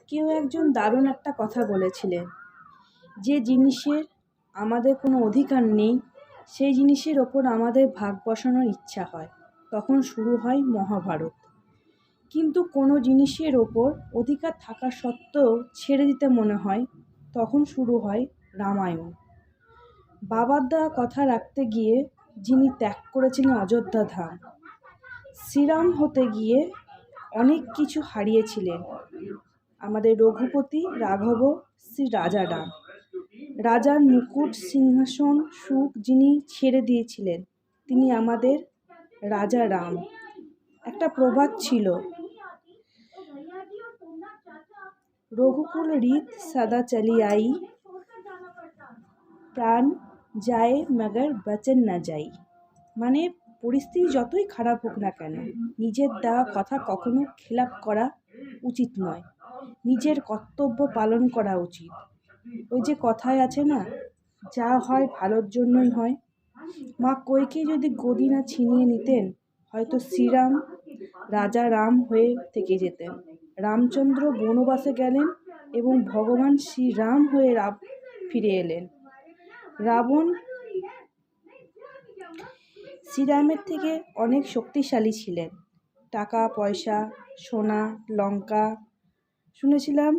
কেউ একজন দারুণ একটা কথা বলেছিলেন, যে জিনিসের আমাদের কোনো অধিকার নেই সেই জিনিসের ওপর আমাদের ভাগ বসানোর ইচ্ছা হয়, তখন শুরু হয় মহাভারত। কিন্তু কোনো জিনিসের ওপর অধিকার থাকা সত্ত্বেও ছেড়ে দিতে মনে হয়, তখন শুরু হয় রামায়ণ। বাবার দেওয়া কথা রাখতে গিয়ে যিনি ত্যাগ করেছিলেন অযোধ্যা ধাম, শ্রীরাম হতে গিয়ে অনেক কিছু হারিয়েছিলেন। আমাদের রঘুপতি রাঘব শ্রী রাজা রাম, রাজার মুকুট সিংহাসন সুখ যিনি ছেড়ে দিয়েছিলেন, তিনি আমাদের রাজা রাম। একটা প্রবাদ ছিল, রঘুকুল রীত সদা চলি আই, প্রাণ যায় মগর বচন না যাই। মানে পরিস্থিতি যতই খারাপ হোক না কেন, নিজের দেওয়া কথা কখনো খেলাপ করা উচিত নয়, নিজের কর্তব্য পালন করা উচিত। ওই যে কথায় আছে না, যা হয় ভালোর জন্যই হয়। মা কইকে যদি গদি না ছিনিয়ে নিতেন, হয়তো শ্রীরাম রাজা রাম হয়ে থেকে যেতেন। রামচন্দ্র বনবাসে গেলেন এবং ভগবান শ্রীরাম হয়ে ফিরে এলেন। রাবণ শ্রীরামের থেকে অনেক শক্তিশালী ছিলেন, টাকা পয়সা সোনা লঙ্কা। শুনেছিলাম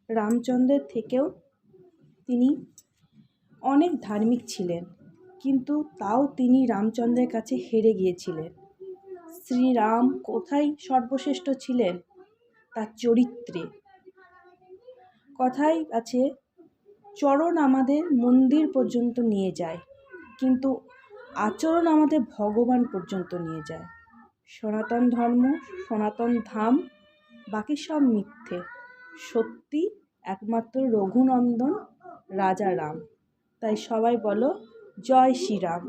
রামচন্দ্রের থেকেও তিনি অনেক ধার্মিক ছিলেন, কিন্তু তাও তিনি রামচন্দ্রের কাছে হেরে গিয়েছিলেন। শ্রীরাম কোথায় সর্বশ্রেষ্ঠ ছিলেন? তার চরিত্রে। কথায় আছে, চরণ আমাদের মন্দির পর্যন্ত নিয়ে যায়, কিন্তু আচরণ আমাদের ভগবান পর্যন্ত নিয়ে যায়। সনাতন ধর্ম, সনাতন ধাম, বাকি সব মিথ্যে। সত্যি একমাত্র রঘুনন্দন রাজা রাম। তাই সবাই বলো, জয় শ্রীরাম।